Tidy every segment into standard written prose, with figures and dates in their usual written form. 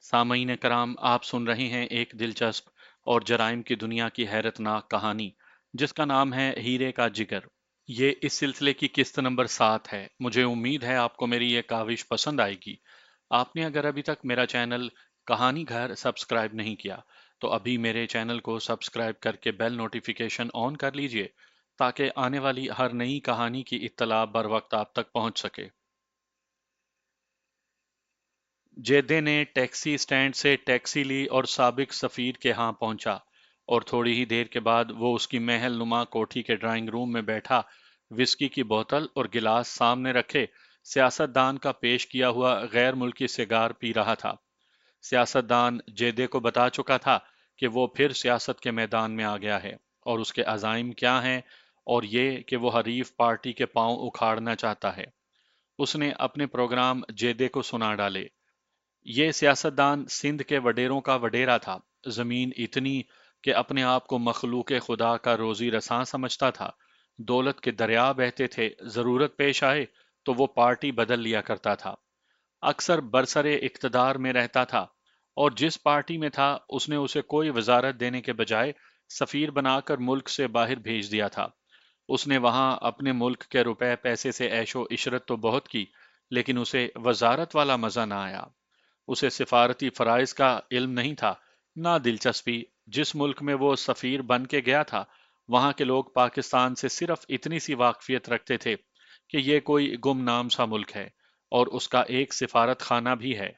सामईन कराम, आप सुन रहे हैं एक दिलचस्प और जराइम की दुनिया की हैरतनाक कहानी जिसका नाम है हीरे का जिगर। ये इस सिलसिले की किस्त नंबर 7 है। मुझे उम्मीद है आपको मेरी ये काविश पसंद आएगी। आपने अगर अभी तक मेरा चैनल कहानी घर सब्सक्राइब नहीं किया तो अभी मेरे चैनल को सब्सक्राइब करके बेल नोटिफिकेशन ऑन कर लीजिए ताकि आने वाली हर नई कहानी की इत्तला बर वक्त आप तक पहुंच सके। जेदे ने टैक्सी स्टैंड से टैक्सी ली और साबिक सफीर के यहाँ पहुंचा और थोड़ी ही देर के बाद वो उसकी महल नुमा कोठी के ड्राइंग रूम में बैठा विस्की की बोतल और गिलास सामने रखे सियासतदान का पेश किया हुआ गैर मुल्की सिगार पी रहा था। सियासतदान जेदे को बता चुका था कि वो फिर सियासत के मैदान में आ गया है और उसके अज़ाइम क्या हैं, और ये कि वो हरीफ पार्टी के पांव उखाड़ना चाहता है। उसने अपने प्रोग्राम जेदे को सुना डाले। ये सियासतदान सिंध के वडेरों का वडेरा था। जमीन इतनी कि अपने आप को मखलूक खुदा का रोजी रसां समझता था। दौलत के दरिया बहते थे, जरूरत पेश आए तो वो पार्टी बदल लिया करता था। अक्सर बरसरे इक्तदार में रहता था और जिस पार्टी में था उसने उसे कोई वजारत देने के बजाय सफीर बनाकर मुल्क से बाहर भेज दिया था। उसने वहां अपने मुल्क के रुपए पैसे से ऐशो इशरत तो बहुत की, लेकिन उसे वजारत वाला मजा ना आया। उसे सिफारती फराइज का इल्म नहीं था, ना दिलचस्पी। जिस मुल्क में वो सफीर बन के गया था वहां के लोग पाकिस्तान से सिर्फ इतनी सी वाकफियत रखते थे कि ये कोई गुमनाम सा मुल्क है और उसका एक सिफारत खाना भी है।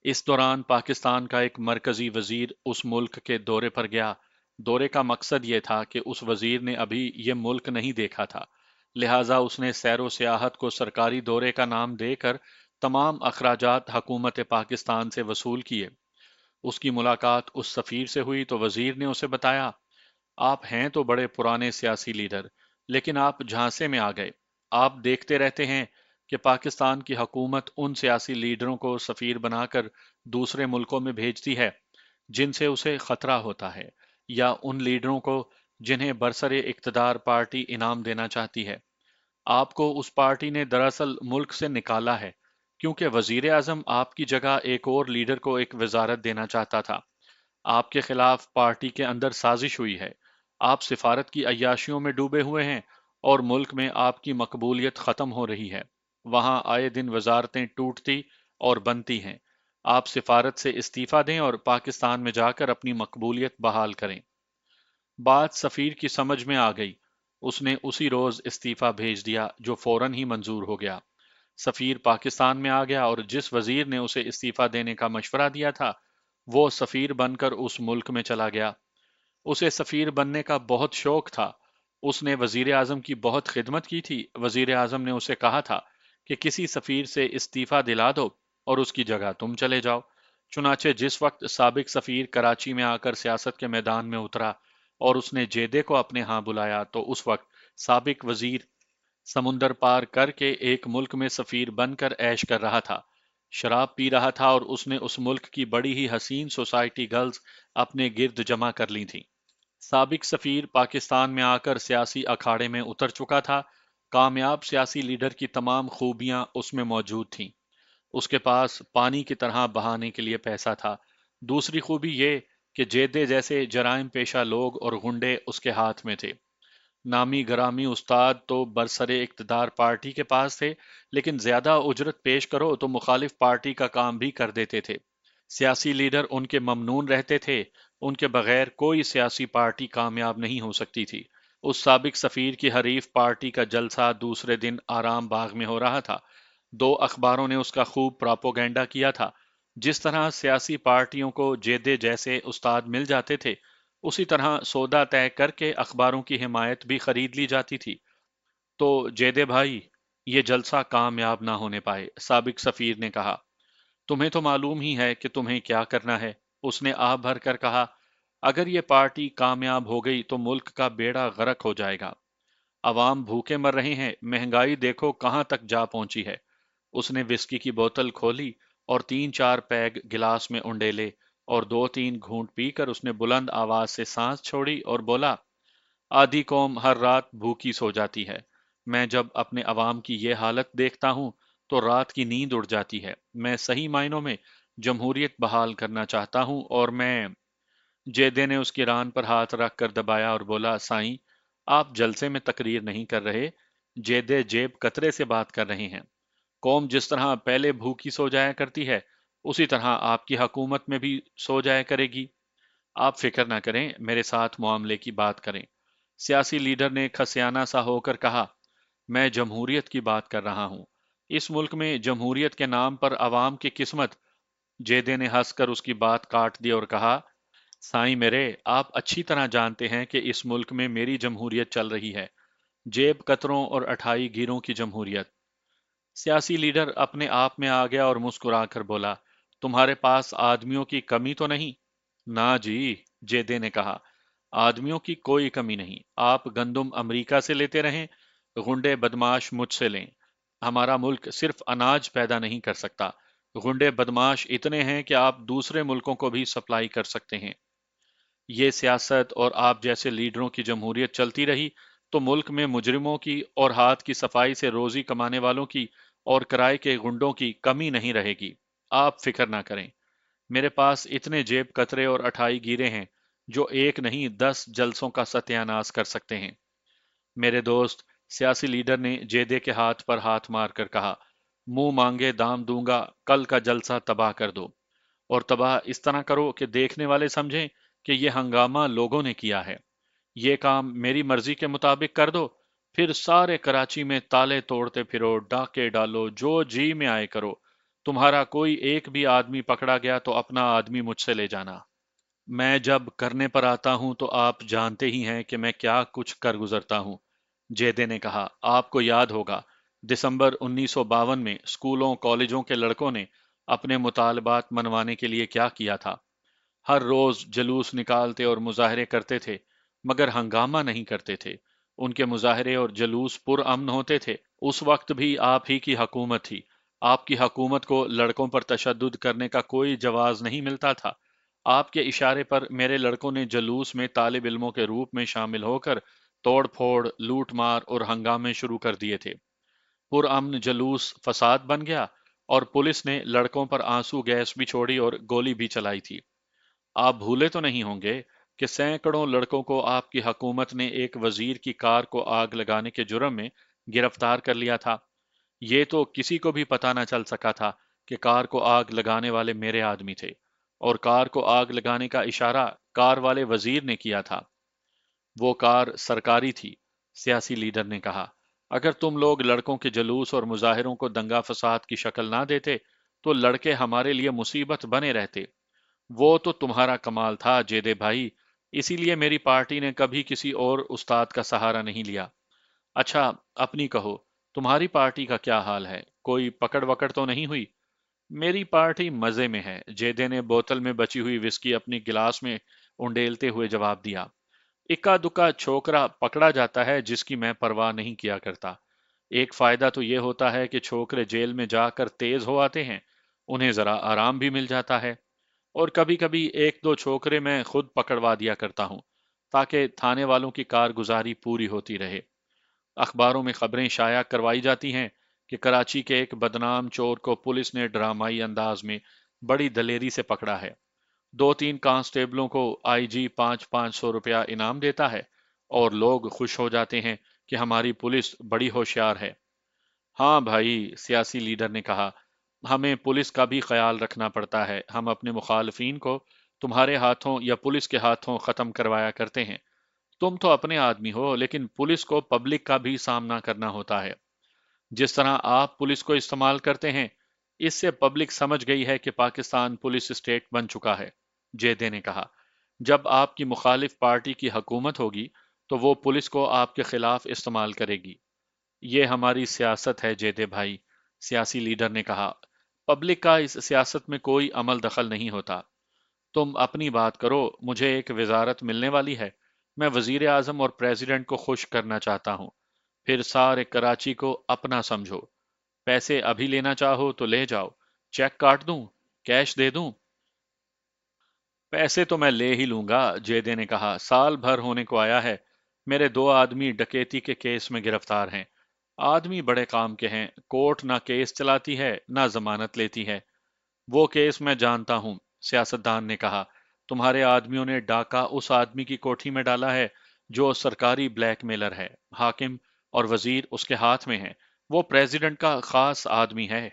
इस दौरान पाकिस्तान का एक मरकजी वजीर उस मुल्क के दौरे पर गया। दौरे का मकसद ये था कि उस वजीर ने अभी ये मुल्क नहीं देखा था, लिहाजा उसने सैरो सियाहत को सरकारी दौरे का नाम देकर तमाम अखराजात हुकूमत पाकिस्तान से वसूल किए। उसकी मुलाकात उस सफीर से हुई तो वजीर ने उसे बताया, आप हैं तो बड़े पुराने सियासी लीडर, लेकिन आप झांसे में आ गए। आप देखते रहते हैं कि पाकिस्तान की हुकूमत उन सियासी लीडरों को सफीर बनाकर दूसरे मुल्कों में भेजती है जिनसे उसे खतरा होता है, या उन लीडरों को जिन्हें बरसरे इक्तदार पार्टी इनाम देना चाहती है। आपको उस पार्टी ने दरअसल मुल्क से निकाला है क्योंकि वजीर आजम आपकी जगह एक और लीडर को एक वजारत देना चाहता था। आपके खिलाफ पार्टी के अंदर साजिश हुई है। आप सिफारत की अय्याशियों में डूबे हुए हैं और मुल्क में आपकी मकबूलियत खत्म हो रही है। वहां आए दिन वजारतें टूटती और बनती हैं। आप सिफारत से इस्तीफा दें और पाकिस्तान में जाकर अपनी मकबूलियत बहाल करें। बात सफीर की समझ में आ गई। उसने उसी रोज इस्तीफा भेज दिया जो फौरन ही मंजूर हो गया। सफीर पाकिस्तान में आ गया और जिस वजीर ने उसे इस्तीफा देने का मशवरा दिया था वो सफीर बनकर उस मुल्क में चला गया। उसे सफीर बनने का बहुत शौक था। उसने वजीर आजम की बहुत खिदमत की थी। वजीर आजम ने उसे कहा था कि किसी सफीर से इस्तीफा दिला दो और उसकी जगह तुम चले जाओ। चुनाचे जिस वक्त साबिक सफीर कराची में आकर सियासत के मैदान में उतरा और उसने जेदे को अपने यहाँ बुलाया तो उस वक्त साबिक वजीर समुंदर पार करके एक मुल्क में सफीर बनकर ऐश कर रहा था, शराब पी रहा था और उसने उस मुल्क की बड़ी ही हसीन सोसाइटी गर्ल्स अपने गिर्द जमा कर ली थीं। साबिक सफीर पाकिस्तान में आकर सियासी अखाड़े में उतर चुका था। कामयाब सियासी लीडर की तमाम खूबियां उसमें मौजूद थीं। उसके पास पानी की तरह बहाने के लिए पैसा था। दूसरी खूबी ये कि जेदे जैसे जराइम पेशा लोग और गुंडे उसके हाथ में थे। नामी गरामी उस्ताद तो बरसरे इक्तदार पार्टी के पास थे, लेकिन ज्यादा उजरत पेश करो तो मुखालिफ पार्टी का काम भी कर देते थे। सियासी लीडर उनके ममनून रहते थे। उनके बगैर कोई सियासी पार्टी कामयाब नहीं हो सकती थी। उस साबिक सफीर की हरीफ पार्टी का जलसा दूसरे दिन आराम बाग में हो रहा था। दो अखबारों ने उसका खूब प्रापोगेंडा किया था। जिस तरह सियासी पार्टियों को जेदे जैसे उस्ताद मिल जाते थे, उसी तरह सौदा तय करके अखबारों की हिमायत भी खरीद ली जाती थी। तो जेदे भाई, ये जलसा कामयाब ना होने पाए, साबिक सफीर ने कहा। तुम्हें तो मालूम ही है कि तुम्हें क्या करना है। उसने आह भर कर कहा, अगर ये पार्टी कामयाब हो गई तो मुल्क का बेड़ा गर्क हो जाएगा। अवाम भूखे मर रहे हैं, महंगाई देखो कहां तक जा पहुंची है। उसने विस्की की बोतल खोली और 3-4 पैग गिलास में उंडेले और 2-3 घूंट पीकर उसने बुलंद आवाज से सांस छोड़ी और बोला, आधी कौम हर रात भूखी सो जाती है। मैं जब अपने अवाम की ये हालत देखता हूं तो रात की नींद उड़ जाती है। मैं सही मायनों में जमहूरियत बहाल करना चाहता हूं और मैं। जेदे ने उसकी रान पर हाथ रख कर दबाया और बोला, साईं, आप जलसे में तकरीर नहीं कर रहे, जेदे जेब कतरे से बात कर रहे हैं। कौम जिस तरह पहले भूखी सो जाया करती है, उसी तरह आपकी हुकूमत में भी सो जाया करेगी। आप फिक्र ना करें, मेरे साथ मामले की बात करें। सियासी लीडर ने खसियाना सा होकर कहा, मैं जमहूरियत की बात कर रहा हूं। इस मुल्क में जमहूरियत के नाम पर अवाम की किस्मत। जेदे ने हंसकर उसकी बात काट दी और कहा, साईं मेरे, आप अच्छी तरह जानते हैं कि इस मुल्क में मेरी जमहूरियत चल रही है, जेब कतरों और अठाई गिरों की जमहूरियत। सियासी लीडर अपने आप में आ गया और मुस्कुराकर बोला, तुम्हारे पास आदमियों की कमी तो नहीं? ना जी, जेदे ने कहा, आदमियों की कोई कमी नहीं। आप गंदुम अमेरिका से लेते रहें, गुंडे बदमाश मुझसे लें। हमारा मुल्क सिर्फ अनाज पैदा नहीं कर सकता, गुंडे बदमाश इतने हैं कि आप दूसरे मुल्कों को भी सप्लाई कर सकते हैं। ये सियासत और आप जैसे लीडरों की जमहूरियत चलती रही तो मुल्क में मुजरिमों की और हाथ की सफाई से रोजी कमाने वालों की और किराए के गुंडों की कमी नहीं रहेगी। आप फिक्र ना करें, मेरे पास इतने जेब कतरे और अठाई गिरे हैं जो एक नहीं 10 जलसों का सत्यानाश कर सकते हैं। मेरे दोस्त, सियासी लीडर ने जेदे के हाथ पर हाथ मारकर कहा, मुंह मांगे दाम दूंगा, कल का जलसा तबाह कर दो। और तबाह इस तरह करो कि देखने वाले समझें कि यह हंगामा लोगों ने किया है। ये काम मेरी मर्जी के मुताबिक कर दो, फिर सारे कराची में ताले तोड़ते फिरो, डाके डालो, जो जी में आए करो। तुम्हारा कोई एक भी आदमी पकड़ा गया तो अपना आदमी मुझसे ले जाना। मैं जब करने पर आता हूं तो आप जानते ही हैं कि मैं क्या कुछ कर गुजरता हूं। जेदे ने कहा, आपको याद होगा, दिसंबर 1952 में स्कूलों कॉलेजों के लड़कों ने अपने मुतालबात मनवाने के लिए क्या किया था। हर रोज जुलूस निकालते और मुजाहरे करते थे, मगर हंगामा नहीं करते थे। उनके मुजाहरे और जुलूस पुरअमन होते थे। उस वक्त भी आप ही की हुकूमत थी। आपकी हुकूमत को लड़कों पर तशद्दुद करने का कोई जवाज नहीं मिलता था। आपके इशारे पर मेरे लड़कों ने जुलूस में तालिब इल्मों के रूप में शामिल होकर तोड़ फोड़, लूट मार और हंगामे शुरू कर दिए थे। पुरअमन जुलूस फसाद बन गया और पुलिस ने लड़कों पर आंसू गैस भी छोड़ी और गोली भी चलाई थी। आप भूले तो नहीं होंगे कि सैकड़ों लड़कों को आपकी हुकूमत ने एक वजीर की कार को आग लगाने के जुर्म में गिरफ्तार कर लिया था। ये तो किसी को भी पता न चल सका था कि कार को आग लगाने वाले मेरे आदमी थे और कार को आग लगाने का इशारा कार वाले वजीर ने किया था। वो कार सरकारी थी। सियासी लीडर ने कहा, अगर तुम लोग लड़कों के जुलूस और मुजाहिरों को दंगा फसाद की शक्ल ना देते तो लड़के हमारे लिए मुसीबत बने रहते। वो तो तुम्हारा कमाल था जेदे भाई, इसीलिए मेरी पार्टी ने कभी किसी और उस्ताद का सहारा नहीं लिया। अच्छा, अपनी कहो, तुम्हारी पार्टी का क्या हाल है? कोई पकड़ वकड़ तो नहीं हुई? मेरी पार्टी मजे में है, जेदे ने बोतल में बची हुई विस्की अपनी गिलास में उंडेलते हुए जवाब दिया। इक्का दुक्का छोकरा पकड़ा जाता है जिसकी मैं परवाह नहीं किया करता। एक फायदा तो यह होता है कि छोकरे जेल में जाकर तेज हो आते हैं, उन्हें जरा आराम भी मिल जाता है। और कभी कभी एक दो छोकरे मैं खुद पकड़वा दिया करता हूं, ताकि थाने वालों की कारगुजारी पूरी होती रहे। अखबारों में खबरें शाया करवाई जाती हैं कि कराची के एक बदनाम चोर को पुलिस ने ड्रामाई अंदाज में बड़ी दलेरी से पकड़ा है। दो तीन कांस्टेबलों को आईजी 500-500 रुपया इनाम देता है और लोग खुश हो जाते हैं कि हमारी पुलिस बड़ी होशियार है। हाँ भाई, सियासी लीडर ने कहा, हमें पुलिस का भी ख्याल रखना पड़ता है। हम अपने मुखालफिन को तुम्हारे हाथों या पुलिस के हाथों खत्म करवाया करते हैं। तुम तो अपने आदमी हो, लेकिन पुलिस को पब्लिक का भी सामना करना होता है। जिस तरह आप पुलिस को इस्तेमाल करते हैं, इससे पब्लिक समझ गई है कि पाकिस्तान पुलिस स्टेट बन चुका है। जेदे ने कहा, जब आपकी मुखालिफ पार्टी की हुकूमत होगी तो वो पुलिस को आपके खिलाफ इस्तेमाल करेगी। ये हमारी सियासत है जेदे भाई, सियासी लीडर ने कहा। पब्लिक का इस सियासत में कोई अमल दखल नहीं होता। तुम अपनी बात करो, मुझे एक वजारत मिलने वाली है। मैं वजीर आजम और प्रेसिडेंट को खुश करना चाहता हूँ। फिर सारे कराची को अपना समझो। पैसे अभी लेना चाहो तो ले जाओ, चेक काट दूं, कैश दे दूं? पैसे तो मैं ले ही लूंगा, जेदे ने कहा। साल भर होने को आया है, मेरे दो आदमी डकैती के केस में गिरफ्तार हैं। आदमी बड़े काम के हैं, कोर्ट ना केस चलाती है ना जमानत लेती है। وہ केस मैं जानता हूं, सियासतदान ने कहा। तुम्हारे आदमियों ने डाका उस आदमी की कोठी में डाला है जो सरकारी ब्लैकमेलर है। हाकिम और वजीर उसके हाथ में है। वो प्रेसिडेंट का खास आदमी है।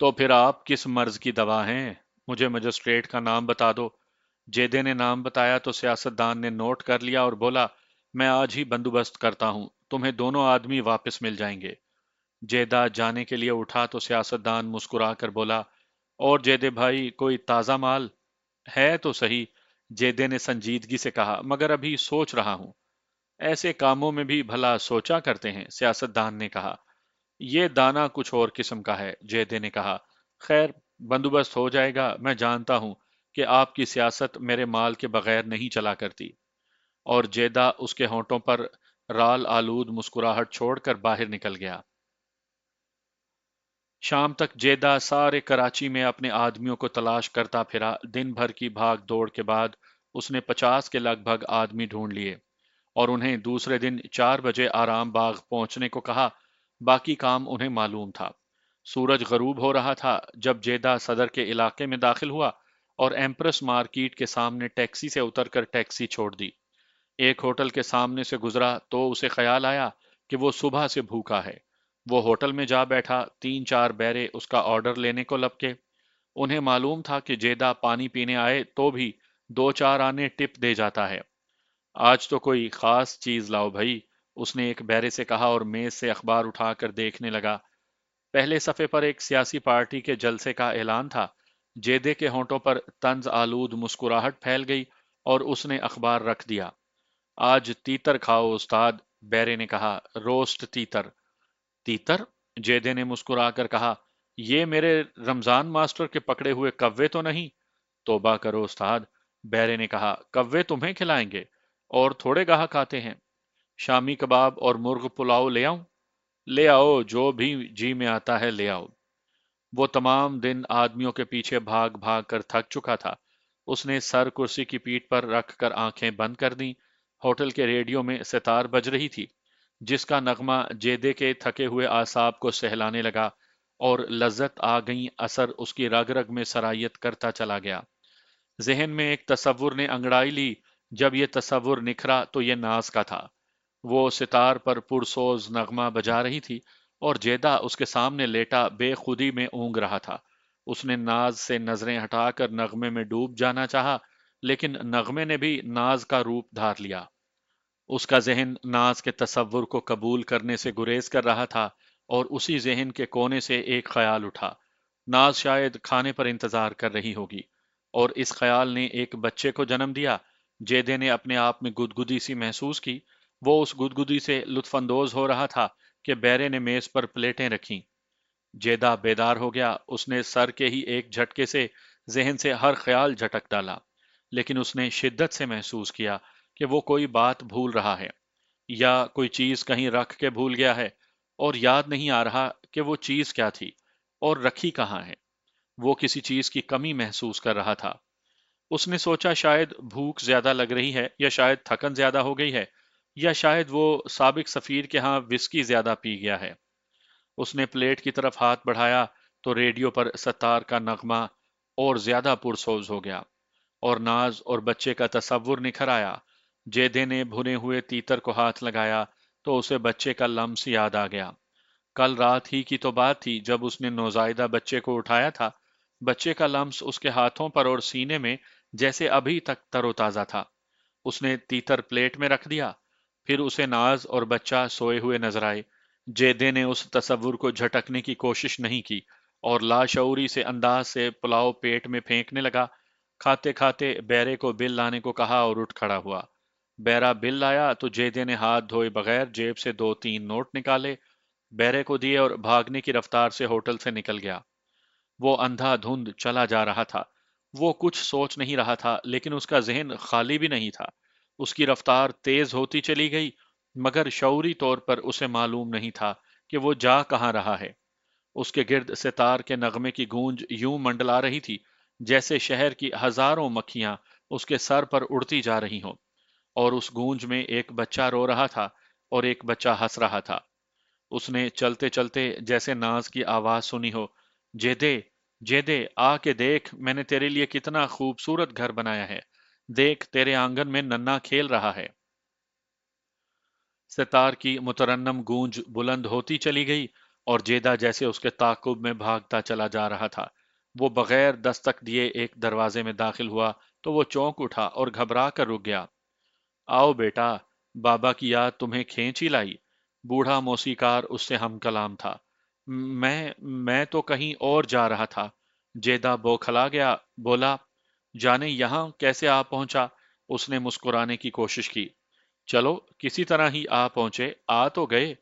तो फिर आप किस मर्ज की दवा हैं? मुझे मजिस्ट्रेट का नाम बता दो। जेदे ने नाम बताया तो सियासतदान ने नोट कर लिया और बोला, मैं आज ही बंदोबस्त करता हूं, तुम्हें दोनों आदमी वापस मिल जाएंगे। जेदा जाने के लिए उठा तो सियासतदान मुस्कुरा कर बोला, और जेदे भाई कोई ताजा माल है तो सही। जेदे ने संजीदगी से कहा, मगर अभी सोच रहा हूं। ऐसे कामों में भी भला सोचा करते हैं, सियासतदान ने कहा। ये दाना कुछ और किस्म का है, जेदे ने कहा। खैर, बंदोबस्त हो जाएगा। मैं जानता हूं कि आपकी सियासत मेरे माल के बगैर नहीं चला करती। और जेदा उसके होंठों पर राल आलूद मुस्कुराहट छोड़कर बाहर निकल गया। शाम तक जेदा सारे कराची में अपने आदमियों को तलाश करता फिरा। दिन भर की भाग दौड़ के बाद उसने 50 के लगभग आदमी ढूंढ लिए और उन्हें दूसरे दिन 4 बजे आराम बाग पहुंचने को कहा। बाकी काम उन्हें मालूम था। सूरज गरूब हो रहा था जब जेदा सदर के इलाके में दाखिल हुआ और एम्प्रेस मार्केट के सामने टैक्सी से उतरकर टैक्सी छोड़ दी। एक होटल के सामने से गुजरा तो उसे ख्याल आया कि वो सुबह से भूखा है। वो होटल में जा बैठा। 3-4 बैरे उसका ऑर्डर लेने को लपके। उन्हें मालूम था कि जेदा पानी पीने आए तो भी 2-4 आने टिप दे जाता है। आज तो कोई खास चीज लाओ भाई, उसने एक बैरे से कहा और मेज से अखबार उठाकर देखने लगा। पहले सफे पर एक सियासी पार्टी के जलसे का ऐलान था। जेदे के होंठों पर तंज आलूद मुस्कुराहट फैल गई और उसने अखबार रख दिया। आज तीतर खाओ उस्ताद, बैरे ने कहा। रोस्ट तीतर। तीतर? जेदे ने मुस्कुराकर कहा, ये मेरे रमजान मास्टर के पकड़े हुए कव्वे तो नहीं? तौबा करो उस्ताद, बैरे ने कहा। कव्वे तुम्हें खिलाएंगे और थोड़े गाहक आते हैं। शामी कबाब और मुर्ग पुलाव ले आऊं? ले आओ, जो भी जी में आता है ले आओ। वो तमाम दिन आदमियों के पीछे भाग भाग कर थक चुका था। उसने सर कुर्सी की पीठ पर रख कर आंखें बंद कर दी। होटल के रेडियो में सितार बज रही थी, जिसका नगमा जेदे के थके हुए आसाब को सहलाने लगा और लज्जत आ गई असर उसकी रग रग में सरायत करता चला गया। जहन में एक तसव्वुर ने अंगड़ाई ली। जब ये तसव्वुर निखरा तो ये नाज का था। वो सितार पर पुरसोज नगमा बजा रही थी और जेदा उसके सामने लेटा बेखुदी में ऊँग रहा था। उसने नाज से नजरें हटाकर नगमे में डूब जाना चाहा, लेकिन नगमे ने भी नाज का रूप धार लिया। उसका जहन नाज के तसव्वुर को कबूल करने से गुरेज कर रहा था और उसी जहन के कोने से एक ख्याल उठा। नाज शायद खाने पर इंतजार कर रही होगी और इस ख्याल ने एक बच्चे को जन्म दिया। जेदे ने अपने आप में गुदगुदी सी महसूस की। वो उस गुदगुदी से लुत्फानंदोज हो रहा था कि बैरे ने मेज पर प्लेटें रखीं। जेदा बेदार हो गया। उसने सर के ही एक झटके से जहन से हर ख्याल झटक डाला, लेकिन उसने शिद्दत से महसूस किया कि वो कोई बात भूल रहा है या कोई चीज कहीं रख के भूल गया है और याद नहीं आ रहा कि वो चीज क्या थी और रखी कहाँ है। वो किसी चीज की कमी महसूस कर रहा था। उसने सोचा शायद भूख ज्यादा लग रही है या शायद थकन ज्यादा हो गई है या शायद वो साबिक सफीर के यहाँ विस्की ज्यादा पी गया है। उसने प्लेट की तरफ हाथ बढ़ाया तो रेडियो पर सतार का नगमा और ज्यादा पुरसोज हो गया और नाज और बच्चे का तसव्वुर निखर आया। जेदे ने भुने हुए तीतर को हाथ लगाया तो उसे बच्चे का लम्स याद आ गया। कल रात ही की तो बात थी जब उसने नौजायदा बच्चे को उठाया था। बच्चे का लम्स उसके हाथों पर और सीने में जैसे अभी तक तरोताजा था। उसने तीतर प्लेट में रख दिया। फिर उसे नाज और बच्चा सोए हुए नजर आए। जेदे ने उस तसव्वुर को झटकने की कोशिश नहीं की और लाशऊरी से अंदाज से पुलाव पेट में फेंकने लगा। खाते खाते बैरे को बिल लाने को कहा और उठ खड़ा हुआ। बैरा बिल लाया तो जेदे ने हाथ धोए बगैर जेब से 2-3 नोट निकाले, बैरे को दिए और भागने की रफ्तार से होटल से निकल गया। वो अंधाधुंध चला जा रहा था। वो कुछ सोच नहीं रहा था, लेकिन उसका जहन खाली भी नहीं था। उसकी रफ्तार तेज होती चली गई, मगर शऊरी तौर पर उसे मालूम नहीं था कि वो जा कहाँ रहा है। उसके गिर्द सितार के नगमे की गूंज यूं मंडला रही थी जैसे शहर की हजारों मक्खियां उसके सर पर उड़ती जा रही हों, और उस गूंज में एक बच्चा रो रहा था और एक बच्चा हंस रहा था। उसने चलते चलते जैसे नाज की आवाज सुनी हो, जेदे, जेदे आ के देख, मैंने तेरे लिए कितना खूबसूरत घर बनाया है। देख, तेरे आंगन में नन्हा खेल रहा है। सितार की मुतरन्नम गूंज बुलंद होती चली गई और जेदा जैसे उसके ताकुब में भागता चला जा रहा था। वो बगैर दस्तक दिए एक दरवाजे में दाखिल हुआ तो वो चौंक उठा और घबरा कर रुक गया। आओ बेटा, बाबा की याद तुम्हें खींच ही लाई। बूढ़ा मौसीकार उससे हम कलाम था। मैं तो कहीं और जा रहा था। जेदा बौखला गया, बोला, जाने यहां कैसे आ पहुंचा। उसने मुस्कुराने की कोशिश की। चलो, किसी तरह ही आ पहुंचे, आ तो गए।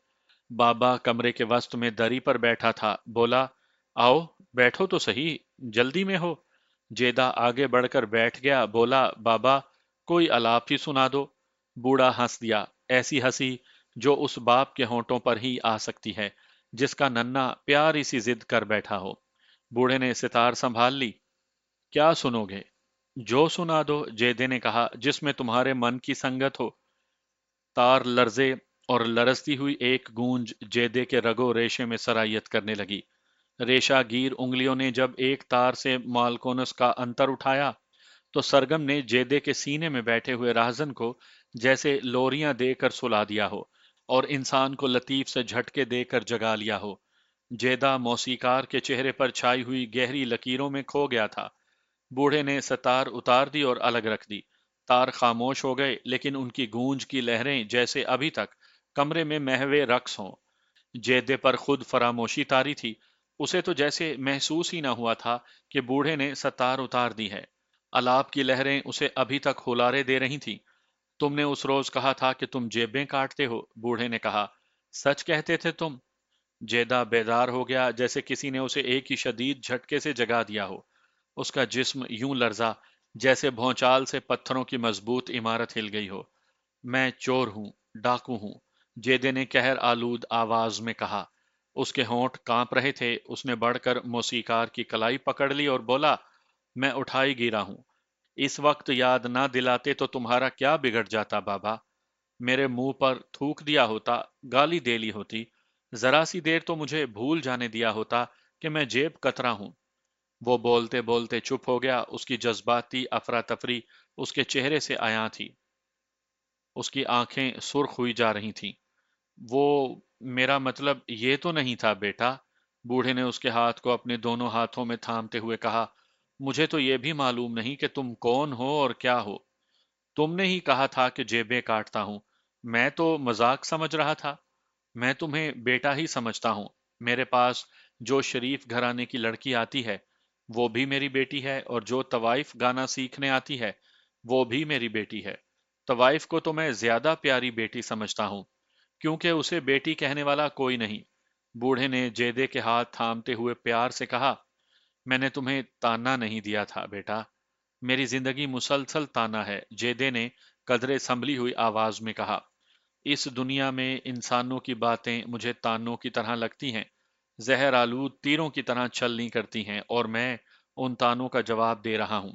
बाबा कमरे के वस्त में दरी पर बैठा था, बोला, आओ, बैठो तो सही, जल्दी में हो। जेदा आगे बढ़कर बैठ गया, बोला, बाबा, कोई अलाप ही सुना दो। बूढ़ा हंस दिया, ऐसी हंसी जो उस बाप के होंठों पर ही आ सकती है जिसका नन्हा प्यारी सी जिद कर बैठा हो। बूढ़े ने सितार संभाल ली। क्या सुनोगे? जो सुना दो, जेदे ने कहा, जिसमें तुम्हारे मन की संगत हो। तार लर्जे और लरजती हुई एक गूंज जेदे के रगो रेशे में सरायत करने लगी। रेशागीर उंगलियों ने जब एक तार से मालकोनस का अंतर उठाया तो सरगम ने जेदे के सीने में बैठे हुए राहजन को जैसे लोरियां देकर सुला दिया हो और इंसान को लतीफ से झटके देकर जगा लिया हो। जेदा मौसीकार के चेहरे पर छाई हुई गहरी लकीरों में खो गया था। बूढ़े ने सतार उतार दी और अलग रख दी। तार खामोश हो गए, लेकिन उनकी गूंज की लहरें जैसे अभी तक कमरे में महवे रक्स हों। जेदे पर खुद फरामोशी तारी थी। उसे तो जैसे महसूस ही न हुआ था कि बूढ़े ने सतार उतार दी है। अलाप की लहरें उसे अभी तक हुलारे दे रही थीं। तुमने उस रोज कहा था कि तुम जेबें काटते हो, बूढ़े ने कहा। सच कहते थे तुम? जेदा बेदार हो गया, जैसे किसी ने उसे एक ही शदीद झटके से जगा दिया हो। उसका जिस्म यूं लर्जा जैसे भौचाल से पत्थरों की मजबूत इमारत हिल गई हो। मैं चोर हूं, डाकू हूं, जेदे ने कहर आलूद आवाज में कहा। उसके होंठ कांप रहे थे। उसने बढ़कर मौसीकार की कलाई पकड़ ली और बोला, मैं उठाई गिरा हूं। इस वक्त याद ना दिलाते तो तुम्हारा क्या बिगड़ जाता बाबा। मेरे मुंह पर थूक दिया होता, गाली दे ली होती, जरा सी देर तो मुझे भूल जाने दिया होता कि मैं जेब कतरा हूं। वो बोलते बोलते चुप हो गया। उसकी जज्बाती अफरा तफरी उसके चेहरे से आया थी। उसकी आंखें सुर्ख हुई जा रही थीं। वो, मेरा मतलब ये तो नहीं था बेटा। बूढ़े ने उसके हाथ को अपने दोनों हाथों में थामते हुए कहा, मुझे तो ये भी मालूम नहीं कि तुम कौन हो और क्या हो। तुमने ही कहा था कि जेबें काटता हूं। मैं तो मजाक समझ रहा था। मैं तुम्हें बेटा ही समझता हूं। मेरे पास जो शरीफ घराने की लड़की आती है वो भी मेरी बेटी है, और जो तवाइफ गाना सीखने आती है वो भी मेरी बेटी है। तवाइफ को तो मैं ज्यादा प्यारी बेटी समझता हूं, क्योंकि उसे बेटी कहने वाला कोई नहीं। बूढ़े ने जेदे के हाथ थामते हुए प्यार से कहा, मैंने तुम्हें ताना नहीं दिया था बेटा। मेरी जिंदगी मुसलसल ताना है, जेदे ने कदरे संभली हुई आवाज में कहा। इस दुनिया में इंसानों की बातें मुझे तानों की तरह लगती हैं, जहर आलूद तीरों की तरह छलनी करती हैं, और मैं उन तानों का जवाब दे रहा हूं।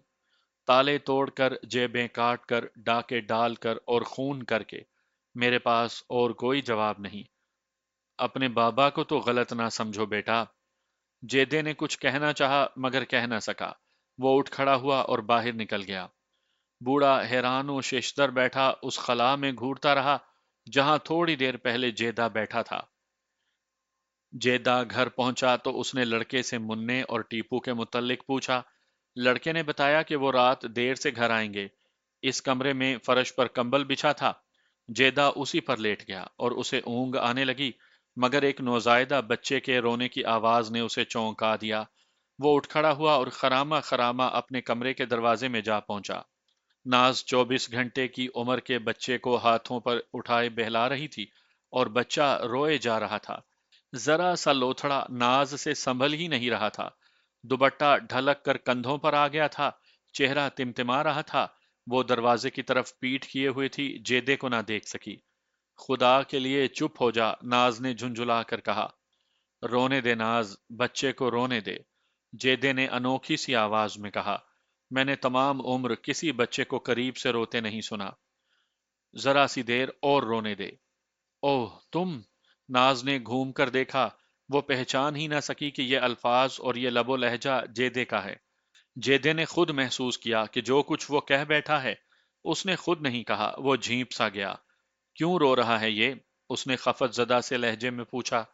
ताले तोड़कर, जेबें काट कर, डाके डालकर और खून करके मेरे पास और कोई जवाब नहीं। अपने बाबा को तो गलत ना समझो बेटा। जेदे ने कुछ कहना चाहा मगर कह ना सका। वो उठ खड़ा हुआ और बाहर निकल गया। बूढ़ा हैरान व शेषदर बैठा उस खला में घूरता रहा जहां थोड़ी देर पहले जेदा बैठा था। जेदा घर पहुंचा तो उसने लड़के से मुन्ने और टीपू के मुतल्लिक पूछा। लड़के ने बताया कि वो रात देर से घर आएंगे। इस कमरे में फर्श पर कंबल बिछा था। जेदा उसी पर लेट गया और उसे ऊंग आने लगी, मगर एक नौजायदा बच्चे के रोने की आवाज ने उसे चौंका दिया। वो उठ खड़ा हुआ और खरामा खरामा अपने कमरे के दरवाजे में जा पहुंचा। नाज 24 घंटे की उम्र के बच्चे को हाथों पर उठाए बहला रही थी और बच्चा रोए जा रहा था। जरा सा लोथड़ा नाज से संभल ही नहीं रहा था। दुपट्टा ढलक कर कंधों पर आ गया था। चेहरा तिमतिमा रहा था। वो दरवाजे की तरफ पीठ किए हुए थी, जेदे को ना देख सकी। खुदा के लिए चुप हो जा, नाज ने झुंझुला कर कहा। रोने दे नाज, बच्चे को रोने दे, जेदे ने अनोखी सी आवाज में कहा। मैंने तमाम उम्र किसी बच्चे को करीब से रोते नहीं सुना। जरा सी देर और रोने दे। ओह तुम! नाज ने घूम कर देखा। وہ پہچان ہی نہ سکی کہ یہ الفاظ اور یہ لب و لہجہ جیدے کا ہے۔ جیدے نے خود محسوس کیا کہ جو کچھ وہ کہہ بیٹھا ہے اس نے خود نہیں کہا، وہ جھیپ سا گیا۔ کیوں رو رہا ہے یہ؟ اس نے خفت زدہ سے لہجے میں پوچھا۔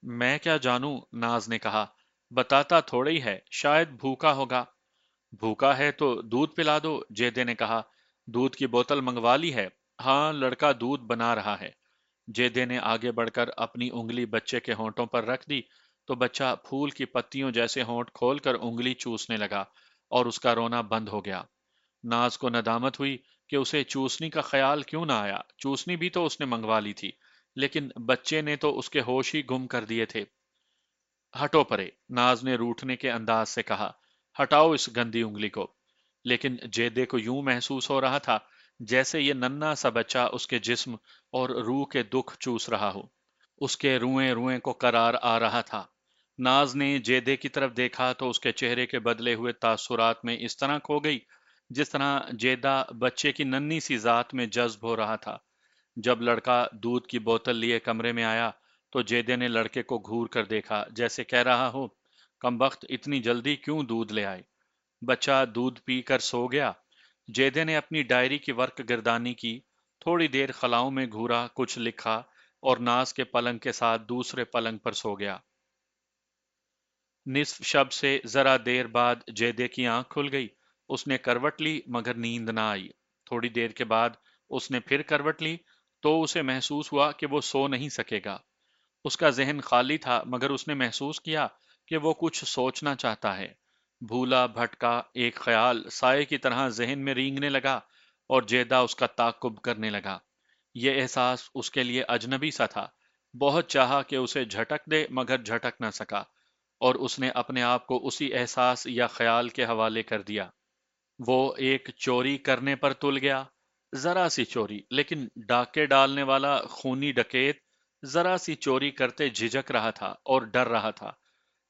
میں کیا جانوں، ناز نے کہا، بتاتا تھوڑی ہے، شاید بھوکا ہوگا۔ بھوکا ہے تو دودھ پلا دو، جیدے نے کہا۔ دودھ کی بوتل منگوا لی ہے؟ ہاں، لڑکا دودھ بنا رہا ہے۔ جیدے نے آگے بڑھ کر اپنی انگلی بچے کے ہونٹوں پر رکھ دی تو بچہ پھول کی پتیوں جیسے ہونٹ کھول کر انگلی چوسنے لگا اور اس کا رونا بند ہو گیا۔ ناز کو ندامت ہوئی کہ اسے چوسنی کا خیال کیوں نہ آیا، چوسنی بھی تو اس نے منگوا لی تھی، لیکن بچے نے تو اس کے ہوش ہی گم کر دیے تھے۔ ہٹو پرے، ناز نے روٹھنے کے انداز سے کہا، ہٹاؤ اس گندی انگلی کو۔ لیکن جیدے کو یوں محسوس ہو رہا تھا جیسے یہ ننھا سا بچہ اس کے جسم اور روح کے دکھ چوس رہا ہو۔ اس کے روئیں روئیں کو قرار آ رہا تھا۔ ناز نے جیدے کی طرف دیکھا تو اس کے چہرے کے بدلے ہوئے تاثرات میں اس طرح کھو گئی جس طرح جیدہ بچے کی ننھی سی ذات میں جذب ہو رہا تھا۔ جب لڑکا دودھ کی بوتل لیے کمرے میں آیا تو جیدے نے لڑکے کو گھور کر دیکھا جیسے کہہ رہا ہو، کمبخت اتنی جلدی کیوں دودھ لے آئے؟ بچہ دودھ پی کر سو گیا۔ جیدے نے اپنی ڈائری کی ورق گردانی کی، تھوڑی دیر خلاؤں میں گھورا، کچھ لکھا اور ناز کے پلنگ کے ساتھ دوسرے پلنگ پر سو گیا۔ نصف شب سے ذرا دیر بعد جیدے کی آنکھ کھل گئی۔ اس نے کروٹ لی مگر نیند نہ آئی۔ تھوڑی دیر کے بعد اس نے پھر کروٹ لی تو اسے محسوس ہوا کہ وہ سو نہیں سکے گا۔ اس کا ذہن خالی تھا مگر اس نے محسوس کیا کہ وہ کچھ سوچنا چاہتا ہے۔ بھولا بھٹکا ایک خیال سائے کی طرح ذہن میں رینگنے لگا اور جیدہ اس کا تعقب کرنے لگا۔ یہ احساس اس کے لیے اجنبی سا تھا۔ بہت چاہا کہ اسے جھٹک دے مگر جھٹک نہ سکا اور اس نے اپنے آپ کو اسی احساس یا خیال کے حوالے کر دیا۔ وہ ایک چوری کرنے پر تل گیا، ذرا سی چوری، لیکن ڈاکے ڈالنے والا خونی ڈکیت ذرا سی چوری کرتے جھجک رہا تھا اور ڈر رہا تھا۔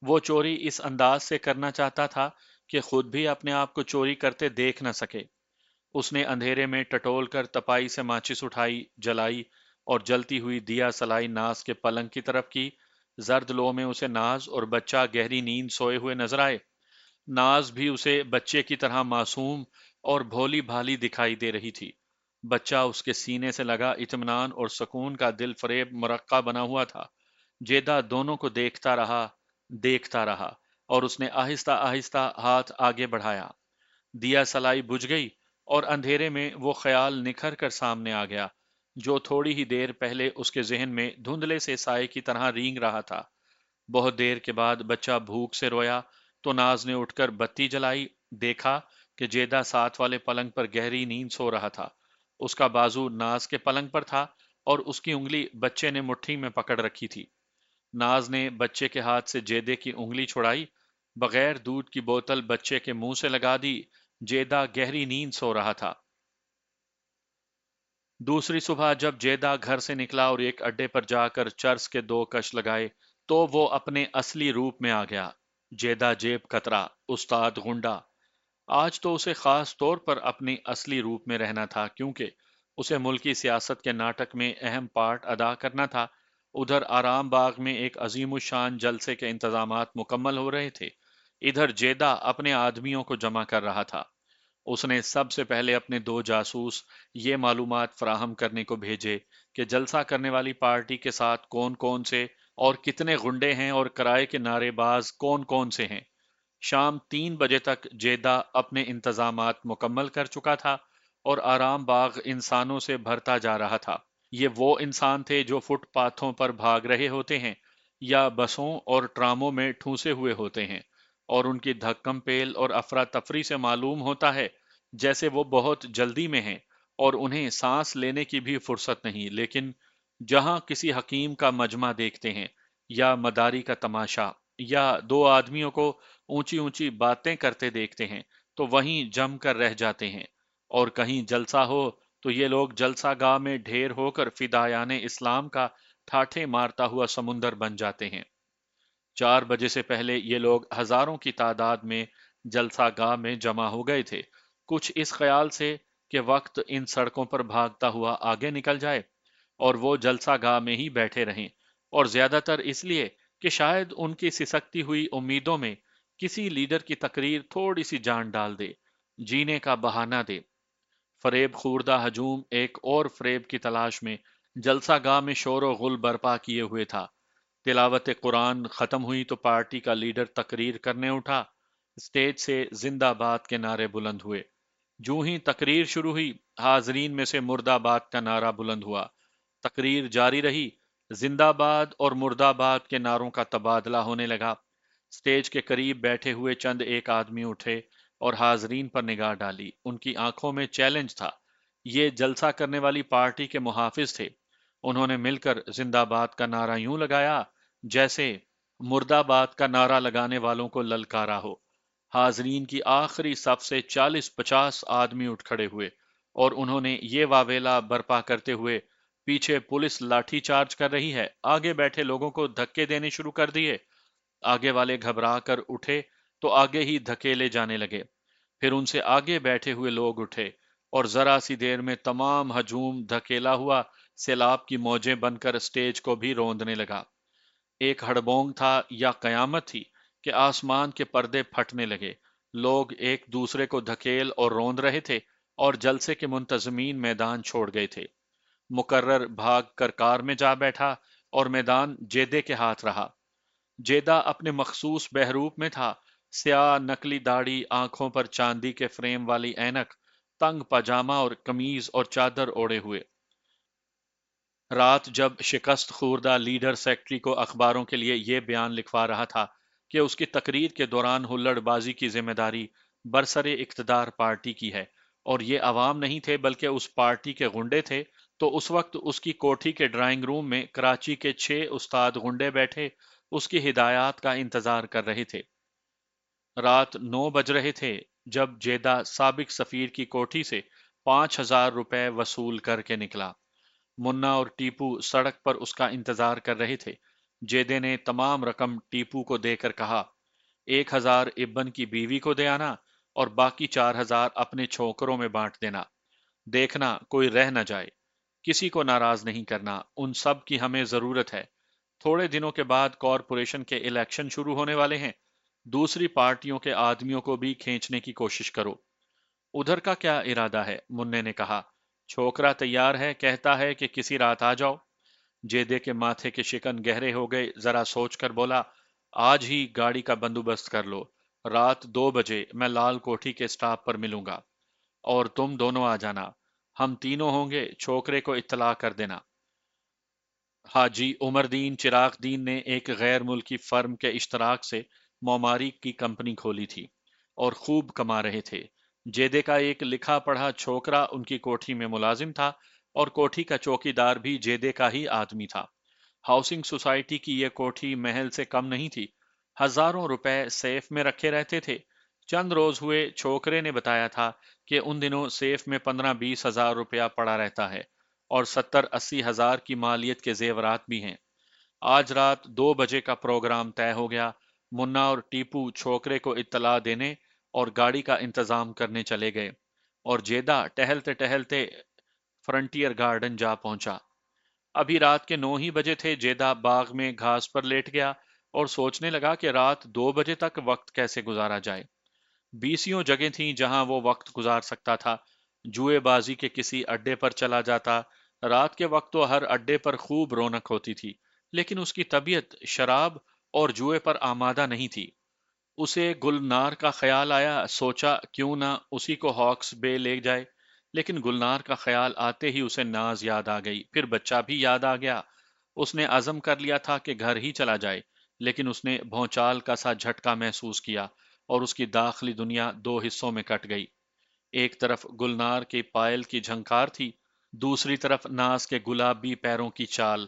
وہ چوری اس انداز سے کرنا چاہتا تھا کہ خود بھی اپنے آپ کو چوری کرتے دیکھ نہ سکے۔ اس نے اندھیرے میں ٹٹول کر تپائی سے ماچس اٹھائی، جلائی اور جلتی ہوئی دیا سلائی ناز کے پلنگ کی طرف کی۔ زرد لو میں اسے ناز اور بچہ گہری نیند سوئے ہوئے نظر آئے۔ ناز بھی اسے بچے کی طرح معصوم اور بھولی بھالی دکھائی دے رہی تھی۔ بچہ اس کے سینے سے لگا اطمینان اور سکون کا دل فریب مرقع بنا ہوا تھا۔ جیدہ دونوں کو دیکھتا رہا اور اس نے آہستہ آہستہ ہاتھ آگے بڑھایا۔ دیا سلائی بجھ گئی اور اندھیرے میں وہ خیال نکھر کر سامنے آ گیا جو تھوڑی ہی دیر پہلے اس کے ذہن میں دھندلے سے سائے کی طرح رینگ رہا تھا۔ بہت دیر کے بعد بچہ بھوک سے رویا تو ناز نے اٹھ کر بتی جلائی، دیکھا کہ جیدہ ساتھ والے پلنگ پر گہری نیند سو رہا تھا۔ اس کا بازو ناز کے پلنگ پر تھا اور اس کی انگلی بچے نے مٹھی میں پکڑ رکھی تھی۔ ناز نے بچے کے ہاتھ سے جیدے کی انگلی چھڑائی، بغیر دودھ کی بوتل بچے کے منہ سے لگا دی۔ جیدہ گہری نیند سو رہا تھا۔ دوسری صبح جب جیدہ گھر سے نکلا اور ایک اڈے پر جا کر چرس کے دو کش لگائے تو وہ اپنے اصلی روپ میں آ گیا۔ جیدہ جیب کترا، استاد غنڈا۔ آج تو اسے خاص طور پر اپنی اصلی روپ میں رہنا تھا کیونکہ اسے ملکی سیاست کے ناٹک میں اہم پارٹ ادا کرنا تھا۔ ادھر آرام باغ میں ایک عظیم الشان جلسے کے انتظامات مکمل ہو رہے تھے، ادھر جیدہ اپنے آدمیوں کو جمع کر رہا تھا۔ اس نے سب سے پہلے اپنے دو جاسوس یہ معلومات فراہم کرنے کو بھیجے کہ جلسہ کرنے والی پارٹی کے ساتھ کون کون سے اور کتنے غنڈے ہیں اور کرائے کے نعرے باز کون کون سے ہیں۔ شام 3 بجے تک جیدہ اپنے انتظامات مکمل کر چکا تھا اور آرام باغ انسانوں سے بھرتا جا رہا تھا۔ یہ وہ انسان تھے جو فٹ پاتھوں پر بھاگ رہے ہوتے ہیں یا بسوں اور ٹراموں میں ٹھونسے ہوئے ہوتے ہیں، اور ان کی دھکم پیل اور افراتفری سے معلوم ہوتا ہے جیسے وہ بہت جلدی میں ہیں اور انہیں سانس لینے کی بھی فرصت نہیں۔ لیکن جہاں کسی حکیم کا مجمع دیکھتے ہیں یا مداری کا تماشا یا دو آدمیوں کو اونچی اونچی باتیں کرتے دیکھتے ہیں تو وہیں جم کر رہ جاتے ہیں، اور کہیں جلسہ ہو تو یہ لوگ جلسہ گاہ میں ڈھیر ہو کر فدایان اسلام کا ٹھاٹھے مارتا ہوا سمندر بن جاتے ہیں۔ 4 بجے سے پہلے یہ لوگ ہزاروں کی تعداد میں جلسہ گاہ میں جمع ہو گئے تھے، کچھ اس خیال سے کہ وقت ان سڑکوں پر بھاگتا ہوا آگے نکل جائے اور وہ جلسہ گاہ میں ہی بیٹھے رہیں، اور زیادہ تر اس لیے کہ شاید ان کی سسکتی ہوئی امیدوں میں کسی لیڈر کی تقریر تھوڑی سی جان ڈال دے، جینے کا بہانہ دے۔ فریب خوردہ ہجوم ایک اور فریب کی تلاش میں جلسہ گاہ میں شور و غل برپا کیے ہوئے تھا۔ تلاوت قرآن ختم ہوئی تو پارٹی کا لیڈر تقریر کرنے اٹھا۔ اسٹیج سے زندہ باد کے نعرے بلند ہوئے۔ جوں ہی تقریر شروع ہوئی، حاضرین میں سے مرد آباد کا نعرہ بلند ہوا۔ تقریر جاری رہی۔ زندہ باد اور مرد آباد کے نعروں کا تبادلہ ہونے لگا۔ اسٹیج کے قریب بیٹھے ہوئے چند ایک آدمی اٹھے اور حاضرین پر نگاہ ڈالی۔ ان کی آنکھوں میں چیلنج تھا۔ یہ جلسہ کرنے والی پارٹی کے محافظ تھے۔ انہوں نے مل کر زندہ باد کا نعرہ یوں لگایا جیسے مرد آباد کا نعرہ لگانے والوں کو للکارا ہو۔ حاضرین کی آخری صف سے 40-50 آدمی اٹھ کھڑے ہوئے اور انہوں نے یہ واویلا برپا کرتے ہوئے، پیچھے پولیس لاٹھی چارج کر رہی ہے، آگے بیٹھے لوگوں کو دھکے دینے شروع کر دیے۔ آگے والے گھبرا کر اٹھے تو آگے ہی دھکیلے جانے لگے۔ پھر ان سے آگے بیٹھے ہوئے لوگ اٹھے اور ذرا سی دیر میں تمام ہجوم دھکیلا ہوا سیلاب کی موجیں بن کر اسٹیج کو بھی روندنے لگا۔ ایک ہڑبونگ تھا یا قیامت تھی کہ آسمان کے پردے پھٹنے لگے۔ لوگ ایک دوسرے کو دھکیل اور روند رہے تھے اور جلسے کے منتظمین میدان چھوڑ گئے تھے۔ مقرر بھاگ کر کار میں جا بیٹھا اور میدان جیدے کے ہاتھ رہا۔ جیدہ اپنے مخصوص بہروپ میں تھا، سیاہ نکلی داڑھی، آنکھوں پر چاندی کے فریم والی اینک، تنگ پاجامہ اور قمیض اور چادر اوڑے ہوئے۔ رات جب شکست خوردہ لیڈر سیکرٹری کو اخباروں کے لیے یہ بیان لکھوا رہا تھا کہ اس کی تقریر کے دوران ہلڑ بازی کی ذمہ داری برسر اقتدار پارٹی کی ہے اور یہ عوام نہیں تھے بلکہ اس پارٹی کے غنڈے تھے، تو اس وقت اس کی کوٹھی کے ڈرائنگ روم میں کراچی کے 6 استاد غنڈے بیٹھے اس کی ہدایات کا انتظار کر رہے تھے۔ رات 9 بج رہے تھے جب جیدہ سابق سفیر کی کوٹھی سے 5,000 روپے وصول کر کے نکلا۔ منا اور ٹیپو سڑک پر اس کا انتظار کر رہے تھے۔ جیدے نے تمام رقم ٹیپو کو دے کر کہا، 1,000 ابن کی بیوی کو دے آنا اور باقی 4,000 اپنے چھوکروں میں بانٹ دینا۔ دیکھنا کوئی رہ نہ جائے، کسی کو ناراض نہیں کرنا، ان سب کی ہمیں ضرورت ہے۔ تھوڑے دنوں کے بعد کارپوریشن کے الیکشن شروع ہونے والے ہیں، دوسری پارٹیوں کے آدمیوں کو بھی کھینچنے کی کوشش کرو۔ ادھر کا کیا ارادہ ہے؟ مننے نے کہا۔ چھوکرا تیار ہے، کہتا ہے کہ کسی رات آ جاؤ۔ جیدے کے ماتھے کے شکن گہرے ہو گئے، ذرا سوچ کر بولا، آج ہی گاڑی کا بندوبست کر لو، رات 2 بجے میں لال کوٹھی کے سٹاپ پر ملوں گا، اور تم دونوں آ جانا، ہم تینوں ہوں گے، چھوکرے کو اطلاع کر دینا۔ حاجی عمر دین چراغ دین نے ایک غیر ملکی فرم کے اشتراک سے موماری کی کمپنی کھولی تھی اور خوب کما رہے تھے۔ جیدے کا ایک لکھا پڑھا چھوکرا ان کی کوٹھی میں ملازم تھا اور کوٹھی کا چوکی دار بھی جیدے کا ہی آدمی تھا۔ ہاؤسنگ سوسائٹی کی یہ کوٹھی محل سے کم نہیں تھی، ہزاروں روپے سیف میں رکھے رہتے تھے۔ چند روز ہوئے، چھوکرے نے بتایا تھا کہ ان دنوں سیف میں 15-20 ہزار روپیہ پڑا رہتا ہے اور 70-80 ہزار کی مالیت کے زیورات بھی ہیں۔ آج رات 2 بجے کا پروگرام طے ہو گیا۔ منا اور ٹیپو چھوکرے کو اطلاع دینے اور گاڑی کا انتظام کرنے چلے گئے اور جیدہ ٹہلتے ٹہلتے فرنٹیئر گارڈن جا پہنچا۔ ابھی رات کے 9 ہی بجے تھے۔ جیدہ باغ میں گھاس پر لیٹ گیا اور سوچنے لگا کہ رات 2 بجے تک وقت کیسے گزارا جائے۔ بیسیوں جگہ تھیں جہاں وہ وقت گزار سکتا تھا۔ جوئے بازی کے کسی اڈے پر چلا جاتا۔ رات کے وقت تو ہر اڈے پر خوب رونق ہوتی تھی، لیکن اس کی طبیعت شراب اور جوئے پر آمادہ نہیں تھی۔ اسے گلنار کا خیال آیا، سوچا کیوں نہ اسی کو ہاکس بے لے جائے، لیکن گلنار کا خیال آتے ہی اسے ناز یاد آ گئی، پھر بچہ بھی یاد آ گیا۔ اس نے عزم کر لیا تھا کہ گھر ہی چلا جائے، لیکن اس نے بھونچال کا سا جھٹکا محسوس کیا اور اس کی داخلی دنیا 2 حصوں میں کٹ گئی۔ ایک طرف گلنار کی پائل کی جھنکار تھی، دوسری طرف ناز کے گلابی پیروں کی چال۔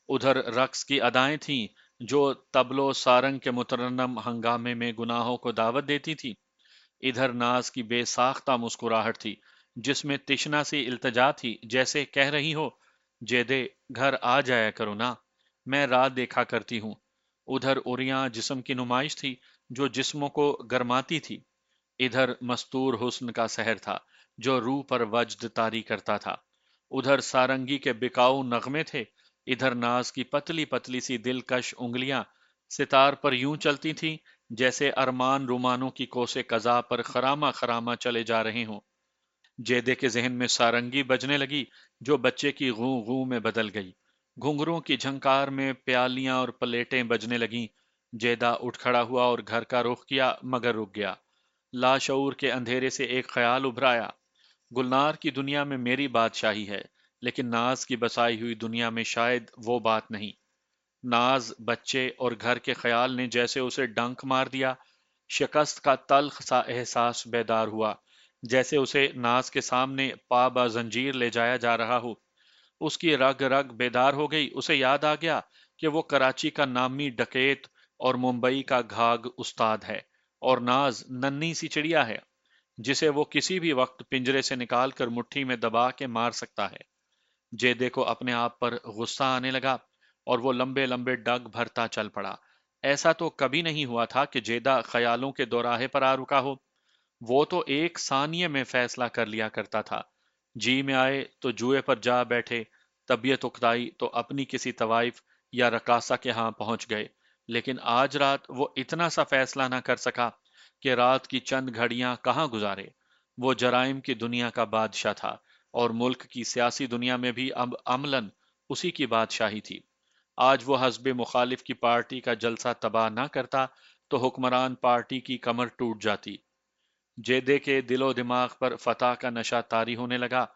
ادھر رقص کی ادائیں تھیں جو تبلو سارنگ کے مترنم ہنگامے میں گناہوں کو دعوت دیتی تھی۔ ادھر ناز کی بے ساختہ مسکراہٹ تھی جس میں تشنا سی التجا تھی، جیسے کہہ رہی ہو، جیدے گھر آ جایا کرو نا، میں رات دیکھا کرتی ہوں۔ ادھر اوریاں جسم کی نمائش تھی جو جسموں کو گرماتی تھی۔ ادھر مستور حسن کا سحر تھا جو روح پر وجد طاری کرتا تھا۔ ادھر سارنگی کے بکاؤ نغمے تھے، ادھر ناز کی پتلی پتلی سی دلکش انگلیاں सितार पर यूं चलती थीं जैसे अरमान रुमानों की कोसे कज़ा पर खरामा खरामा चले जा रहे हों। जेदे के जहन में सारंगी बजने लगी, जो बच्चे की गूं गूं में बदल गई। घुंघरूं की झंकार में प्यालियां और प्लेटें बजने लगीं। जेदा उठ खड़ा हुआ और घर का रुख किया, मगर रुक गया। लाशऊर के अंधेरे से एक ख्याल उभर आया। गुलनार की दुनिया में मेरी बादशाही है, लेकिन नाज की बसाई हुई दुनिया में शायद वो बात नहीं। नाज, बच्चे और घर के ख्याल ने जैसे उसे डंक मार दिया। शिकस्त का तल्ख सा एहसास बेदार हुआ, जैसे उसे नाज के सामने पाबा जंजीर ले जाया जा रहा हो। उसकी रग रग बेदार हो गई। उसे याद आ गया कि वो कराची का नामी डकैत और मुंबई का घाग उस्ताद है, और नाज नन्ही सी चिड़िया है जिसे वो किसी भी वक्त पिंजरे से निकालकर मुट्ठी में दबा के मार सकता है। जेदे को अपने आप पर गुस्सा आने लगा और वो लंबे लंबे डग भरता चल पड़ा। ऐसा तो कभी नहीं हुआ था कि जेदा ख्यालों के दोराहे पर आ रुका हो। वो तो एक सानिये में फैसला कर लिया करता था। जी में आए तो जुए पर जा बैठे, तबीयत उकताई तो अपनी किसी तवाइफ या रकासा के यहाँ पहुंच गए। लेकिन आज रात वो इतना सा फैसला ना कर सका कि रात की चंद घड़ियां कहाँ गुजारे। वो जराइम की दुनिया का बादशाह था, और मुल्क की सियासी दुनिया में भी अब अमलन उसी की बादशाही थी। आज वो हस्बे मुखालिफ की पार्टी का जलसा तबाह ना करता तो हुक्मरान पार्टी की कमर टूट जाती। जेदे के दिलो दिमाग पर फतह का नशा तारी होने लगा।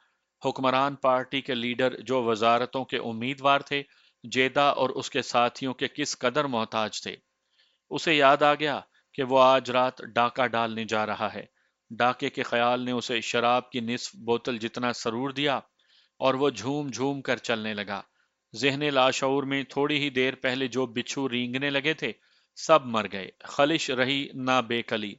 हुक्मरान पार्टी के लीडर जो वजारतों के उम्मीदवार थे, जेदा और उसके साथियों के किस कदर मोहताज थे। उसे याद आ गया कि वो आज रात डाका डालने जा रहा है। डाके के ख्याल ने उसे शराब की निस्फ बोतल जितना सरूर दिया, और वो झूम झूम कर चलने लगा। ज़हन लाशऊर में थोड़ी ही देर पहले जो बिच्छू रेंगने लगे थे, सब मर गए। खलिश रही ना बेकली।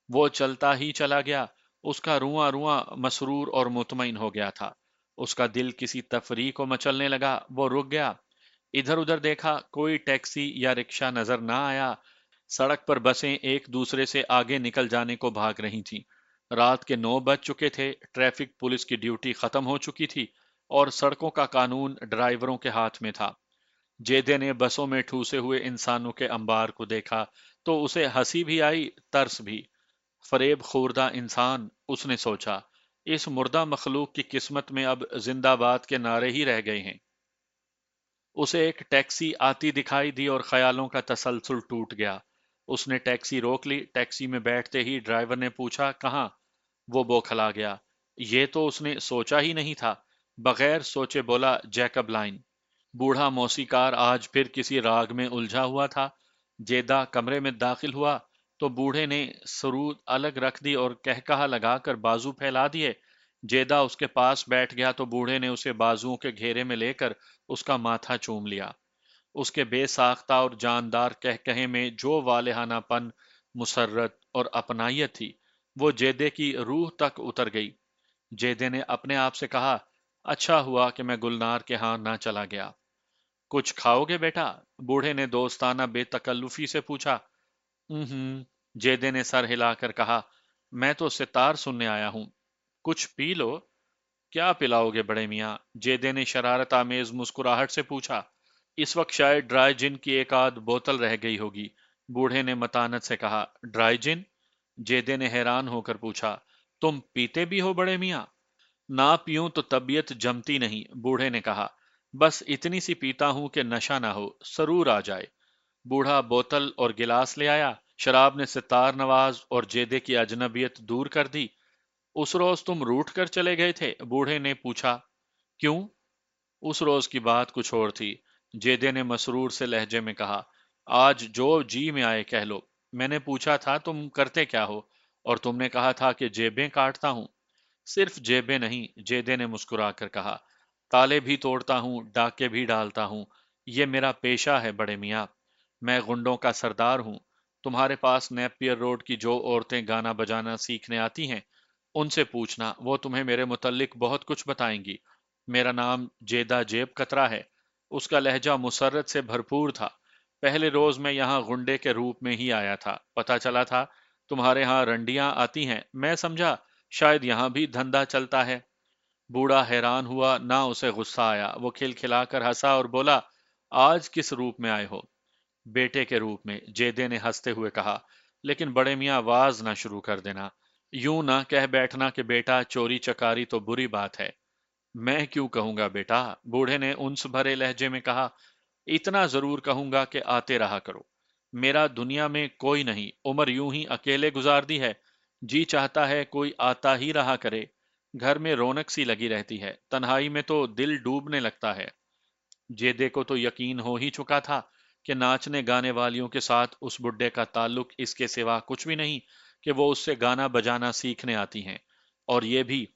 वो चलता ही चला गया। उसका रुआं रुआं मसरूर और मुतमईन हो गया था। उसका दिल किसी तफरीह को मचलने लगा। वो रुक गया। इधर उधर देखा, कोई टैक्सी या रिक्शा नजर ना आया। सड़क पर बसें एक दूसरे से आगे निकल जाने को भाग रही थीं। रात के 9 बज चुके थे। ट्रैफिक पुलिस की ड्यूटी खत्म हो चुकी थी, और सड़कों का कानून ड्राइवरों के हाथ में था। जेदे ने बसों में ठूसे हुए इंसानों के अंबार को देखा तो उसे हंसी भी आई, तरस भी। फरेब खूरदा इंसान, उसने सोचा, इस मुर्दा मखलूक की किस्मत में अब जिंदाबाद के नारे ही रह गए हैं। उसे एक टैक्सी आती दिखाई दी और ख्यालों का तसलसल टूट गया। उसने टैक्सी रोक ली। टैक्सी में बैठते ही ड्राइवर ने पूछा, कहाँ? वो बौखला गया। ये तो उसने सोचा ही नहीं था। बगैर सोचे बोला, जैकब लाइन। बूढ़ा मौसीकार आज फिर किसी राग में उलझा हुआ था। जेदा कमरे में दाखिल हुआ तो बूढ़े ने सरूद अलग रख दी और कहकहा लगाकर बाजू फैला दिए। जेदा उसके पास बैठ गया तो बूढ़े ने उसे बाजुओं के घेरे में लेकर उसका माथा चूम लिया। उसके बेसाख्ता और जानदार कहकहे में जो वालेहानापन, मुसर्रत और अपनायत थी, वो जेदे की रूह तक उतर गई। जेदे ने अपने आप से कहा, अच्छा हुआ कि मैं गुलनार के यहाँ ना चला गया। कुछ खाओगे बेटा? बूढ़े ने दोस्ताना बेतकल्लुफी से पूछा। जेदे ने सर हिलाकर कहा, मैं तो सितार सुनने आया हूं। कुछ पी लो। क्या पिलाओगे बड़े मियाँ? जेदे ने शरारत आमेज मुस्कुराहट से पूछा। इस वक्त शायद ड्राई जिन की एक आध बोतल रह गई होगी। बूढ़े ने मतानत से कहा। ड्राई जिन? जेदे ने हैरान होकर पूछा। तुम पीते भी हो बड़े मियाँ? ना पीऊं तो तबीयत जमती नहीं, बूढ़े ने कहा। बस इतनी सी पीता हूं कि नशा ना हो, सरूर आ जाए। बूढ़ा बोतल और गिलास ले आया। शराब ने सितार नवाज और जेदे की अजनबियत दूर कर दी। उस रोज तुम रूठ कर चले गए थे? बूढ़े ने पूछा। क्यों? उस रोज की बात कुछ और थी। जेदे ने मसरूर से लहजे में कहा। आज जो जी में आए कह लो। मैंने पूछा था तुम करते क्या हो, और तुमने कहा था कि जेबें काटता हूं। सिर्फ जेबें नहीं, जेदे ने मुस्कुराकर कहा, ताले भी तोड़ता हूँ, डाके भी डालता हूँ। ये मेरा पेशा है बड़े मियाँ। मैं गुंडों का सरदार हूँ। तुम्हारे पास नेपियर रोड की जो औरतें गाना बजाना सीखने आती हैं, उनसे पूछना, वो तुम्हें मेरे मुतल्लिक बहुत कुछ बताएंगी। मेरा नाम जेदा जेब कतरा है। उसका लहजा मुसर्रत से भरपूर था। पहले रोज मैं यहाँ गुंडे के रूप में ही आया था। पता चला था तुम्हारे यहाँ रंडियां आती हैं। मैं समझा शायद यहां भी धंधा चलता है। बूढ़ा हैरान हुआ, ना उसे गुस्सा आया। वो खिलखिलाकर हंसा और बोला, आज किस रूप में आए हो? बेटे के रूप में, जेदे ने हंसते हुए कहा। लेकिन बड़े मियाँ आवाज ना शुरू कर देना। यूं ना कह बैठना कि बेटा चोरी चकारी तो बुरी बात है। मैं क्यों कहूंगा बेटा, बूढ़े ने उन्स भरे लहजे में कहा। इतना जरूर कहूंगा कि आते रहा करो। मेरा दुनिया में कोई नहीं, उम्र यूं ही अकेले गुजार दी है। जी चाहता है कोई आता ही रहा करे। घर में रौनक सी लगी रहती है, तन्हाई में तो दिल डूबने लगता है। जेदे को तो यकीन हो ही चुका था कि नाचने गाने वालियों के साथ उस बुड्ढे का ताल्लुक इसके सिवा कुछ भी नहीं, कि वो उससे गाना बजाना सीखने आती हैं, और ये भी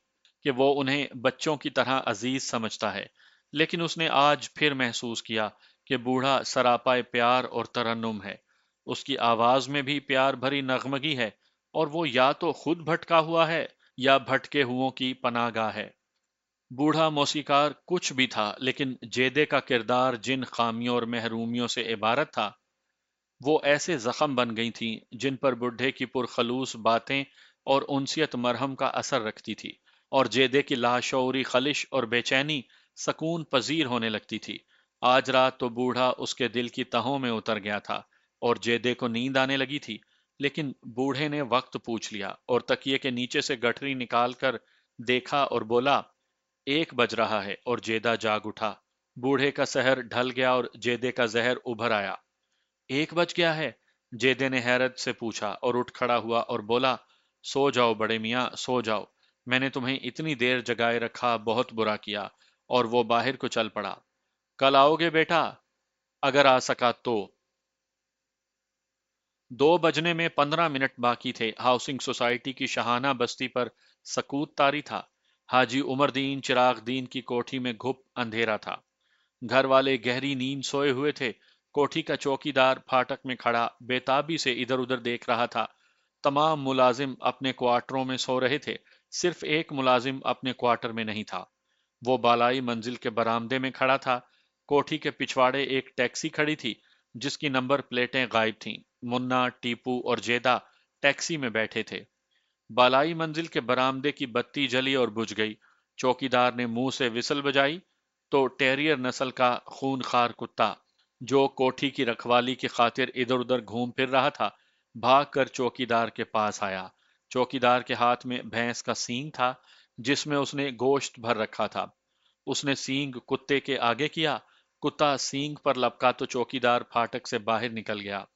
कि वो उन्हें बच्चों की तरह अजीज समझता है। लेकिन उसने आज फिर महसूस किया कि बूढ़ा सरापाए प्यार और तरन्नुम है। उसकी आवाज में भी प्यार भरी नगमगी है, और वो या तो खुद भटका हुआ है या भटके हुओं की पनाहगाह है। बूढ़ा मौसीकार कुछ भी था, लेकिन जेदे का किरदार जिन खामियों और महरूमियों से इबारत था, वो ऐसे जख्म बन गई थीं जिन पर बुढ़े की पुरखलूस बातें और उनसियत मरहम का असर रखती थी, और जेदे की लाशौरी खलिश और बेचैनी सकून पजीर होने लगती थी। आज रात तो बूढ़ा उसके दिल की तहों में उतर गया था, और जेदे को नींद आने लगी थी। लेकिन बूढ़े ने वक्त पूछ लिया और तकिए के नीचे से गठरी निकाल कर देखा और बोला, 1 बज रहा है। और जेदा जाग उठा। बूढ़े का सहर ढल गया और जेदे का जहर उभर आया। 1 बज गया है? जेदे ने हैरत से पूछा और उठ खड़ा हुआ और बोला, सो जाओ बड़े मियाँ, सो जाओ। मैंने तुम्हें इतनी देर जगाए रखा, बहुत बुरा किया। और वो बाहर को चल पड़ा। कल आओगे बेटा, अगर आ सका तो। 2 बजने में 15 मिनट बाकी थे। हाउसिंग सोसाइटी की शहाना बस्ती पर सकूत तारी था। हाजी उमर दीन चिराग दीन की कोठी में घुप अंधेरा था। घर वाले गहरी नींद सोए हुए थे। कोठी का चौकीदार फाटक में खड़ा बेताबी से इधर उधर देख रहा था। तमाम मुलाजिम अपने क्वार्टरों में सो रहे थे। सिर्फ एक मुलाजिम अपने क्वार्टर में नहीं था। वो बालाई मंजिल के बरामदे में खड़ा था। कोठी के पिछवाड़े एक टैक्सी खड़ी थी, जिसकी नंबर प्लेटें गायब थीं। मुन्ना, टीपू और जेदा टैक्सी में बैठे थे। बालाई मंजिल के बरामदे की बत्ती जली और बुझ गई। चौकीदार ने मुंह से विसल बजाई तो टेरियर नस्ल का खूनखार कुत्ता, जो कोठी की रखवाली की खातिर इधर उधर घूम फिर रहा था, भागकर चौकीदार के पास आया। चौकीदार के हाथ में भैंस का सींग था, जिसमें उसने गोश्त भर रखा था। उसने सींग कुत्ते के आगे किया। कुत्ता सींग पर लपका तो चौकीदार फाटक से बाहर निकल गया।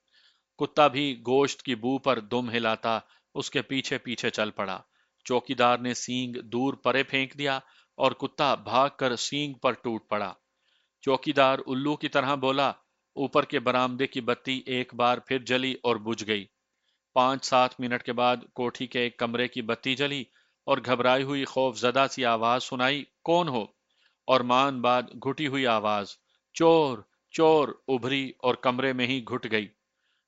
कुत्ता भी गोश्त की बू पर दुम हिलाता उसके पीछे पीछे चल पड़ा। चौकीदार ने सींग दूर परे फेंक दिया और कुत्ता भागकर सींग पर टूट पड़ा। चौकीदार उल्लू की तरह बोला। ऊपर के बरामदे की बत्ती एक बार फिर जली और बुझ गई। 5-7 मिनट के बाद कोठी के एक कमरे की बत्ती जली और घबराई हुई खौफजदा सी आवाज सुनाई, कौन हो? और मान बाद घुटी हुई आवाज, चोर चोर, उभरी और कमरे में ही घुट गई।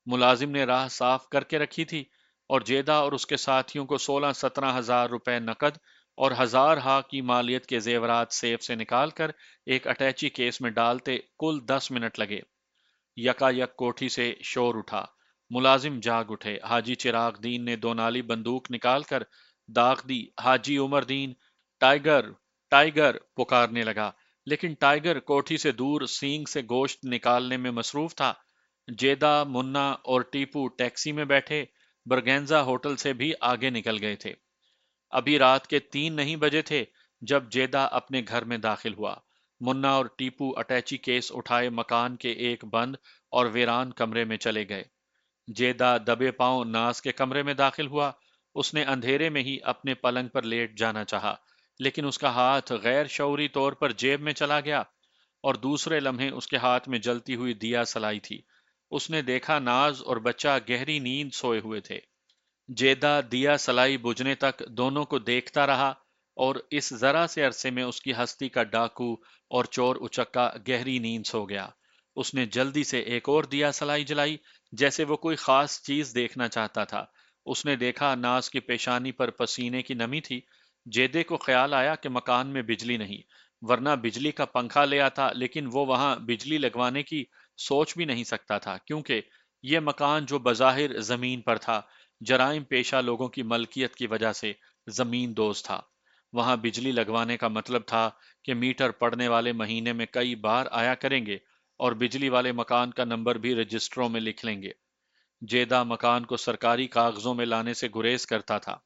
मुलाजिम ने राह साफ करके रखी थी, और जेदा और उसके साथियों को 16-17 हजार रुपए नकद और 1000 हा की मालियत के जेवरात सेफ से निकालकर एक अटैची केस में डालते कुल 10 मिनट लगे। यकायक कोठी से शोर उठा। मुलाजिम जाग उठे। हाजी चिराग दीन ने 2 नाली बंदूक निकालकर दाग दी। हाजी उमर दीन, टाइगर टाइगर पुकारने लगा, लेकिन टाइगर कोठी से दूर सींग से गोश्त निकालने में मसरूफ था। जेदा, मुन्ना और टीपू टैक्सी में बैठे बरगेंजा होटल से भी आगे निकल गए थे। अभी रात के 3 नहीं बजे थे जब जेदा अपने घर में दाखिल हुआ। मुन्ना और टीपू अटैची केस उठाए मकान के एक बंद और वीरान कमरे में चले गए। जेदा दबे पांव नाज के कमरे में दाखिल हुआ। उसने अंधेरे में ही अपने पलंग पर लेट जाना चाहा, लेकिन उसका हाथ गैर शऊरी तौर पर जेब में चला गया, और दूसरे लम्हे उसके हाथ में जलती हुई दिया सलाई थी। उसने देखा नाज और बच्चा गहरी नींद सोए हुए थे। जेदा दिया सलाई बुझने तक दोनों को देखता रहा, और इस जरा से अरसे में उसकी हस्ती का डाकू और चोर उचक्का गहरी नींद सो गया। उसने जल्दी से एक और दिया सलाई जलाई, जैसे वो कोई खास चीज देखना चाहता था। उसने देखा नाज की पेशानी पर पसीने की नमी थी। जेदे को ख्याल आया कि मकान में बिजली नहीं, वरना बिजली का पंखा ले आता, लेकिन वो वहां बिजली लगवाने की सोच भी नहीं सकता था, क्योंकि ये मकान जो बज़ाहिर जमीन पर था, जराइम पेशा लोगों की मलकियत की वजह से जमीन दोज था। वहां बिजली लगवाने का मतलब था कि मीटर पड़ने वाले महीने में कई बार आया करेंगे, اور بجلی والے مکان کا نمبر بھی رجسٹروں میں لکھ لیں گے۔ جیدہ مکان کو سرکاری کاغذوں میں لانے سے گریز کرتا تھا۔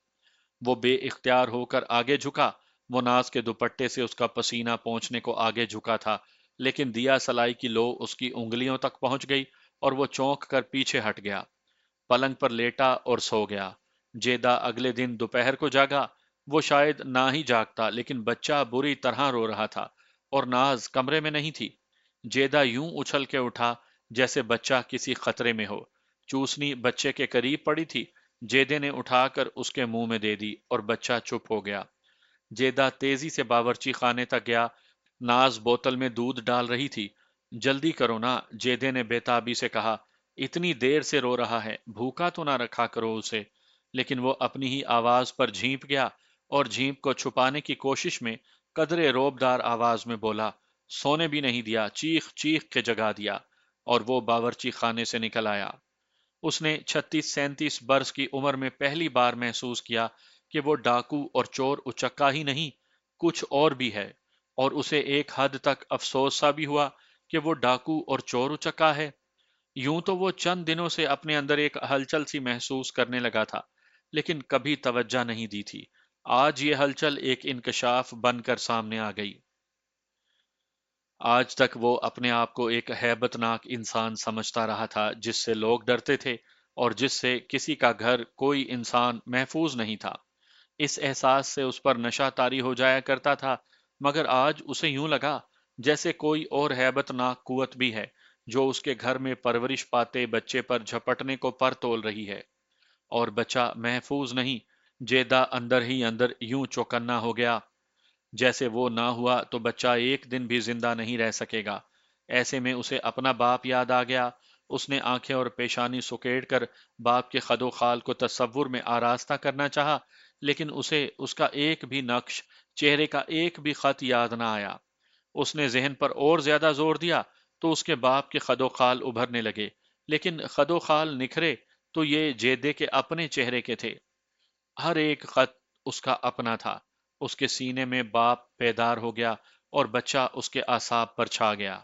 وہ بے اختیار ہو کر آگے جھکا۔ وہ ناز کے دوپٹے سے اس کا پسینہ پہنچنے کو آگے جھکا تھا، لیکن دیا سلائی کی لو اس کی انگلیوں تک پہنچ گئی اور وہ چونک کر پیچھے ہٹ گیا، پلنگ پر لیٹا اور سو گیا۔ جیدہ اگلے دن دوپہر کو جاگا۔ وہ شاید نہ ہی جاگتا، لیکن بچہ بری طرح رو رہا تھا اور ناز کمرے میں نہیں تھی۔ جیدہ یوں اچھل کے اٹھا جیسے بچہ کسی خطرے میں ہو۔ چوسنی بچے کے قریب پڑی تھی۔ جیدے نے اٹھا کر اس کے منہ میں دے دی اور بچہ چپ ہو گیا۔ جیدہ تیزی سے باورچی خانے تک گیا۔ ناز بوتل میں دودھ ڈال رہی تھی۔ جلدی کرو نا، جیدے نے بے تابی سے کہا، اتنی دیر سے رو رہا ہے، بھوکا تو نہ رکھا کرو اسے۔ لیکن وہ اپنی ہی آواز پر جھینپ گیا اور جھینپ کو چھپانے کی کوشش میں قدرے روبدار آواز میں بولا، سونے بھی نہیں دیا، چیخ چیخ کے جگا دیا۔ اور وہ باورچی خانے سے نکل آیا۔ اس نے 36-37 برس کی عمر میں پہلی بار محسوس کیا کہ وہ ڈاکو اور چور اچکا ہی نہیں، کچھ اور بھی ہے، اور اسے ایک حد تک افسوس سا بھی ہوا کہ وہ ڈاکو اور چور اچکا ہے۔ یوں تو وہ چند دنوں سے اپنے اندر ایک ہلچل سی محسوس کرنے لگا تھا، لیکن کبھی توجہ نہیں دی تھی۔ آج یہ ہلچل ایک انکشاف بن کر سامنے آ گئی۔ آج تک وہ اپنے آپ کو ایک ہیبت ناک انسان سمجھتا رہا تھا، جس سے لوگ ڈرتے تھے اور جس سے کسی کا گھر، کوئی انسان محفوظ نہیں تھا۔ اس احساس سے اس پر نشہ طاری ہو جایا کرتا تھا، مگر آج اسے یوں لگا جیسے کوئی اور ہیبت ناک قوت بھی ہے جو اس کے گھر میں پرورش پاتے بچے پر جھپٹنے کو پر تول رہی ہے۔ اور بچہ محفوظ نہیں۔ جیدہ اندر ہی اندر یوں چوکنا ہو گیا جیسے وہ نہ ہوا تو بچہ ایک دن بھی زندہ نہیں رہ سکے گا۔ ایسے میں اسے اپنا باپ یاد آ گیا۔ اس نے آنکھیں اور پیشانی سکیڑ کر باپ کے خد و خال کو تصور میں آراستہ کرنا چاہا، لیکن اسے اس کا ایک بھی نقش، چہرے کا ایک بھی خط یاد نہ آیا۔ اس نے ذہن پر اور زیادہ زور دیا تو اس کے باپ کے خد و خال ابھرنے لگے، لیکن خد و خال نکھرے تو یہ جیدے کے اپنے چہرے کے تھے۔ ہر ایک خط اس کا اپنا تھا۔ اس کے سینے میں باپ بیدار ہو گیا اور بچہ اس کے اعصاب پر چھا گیا۔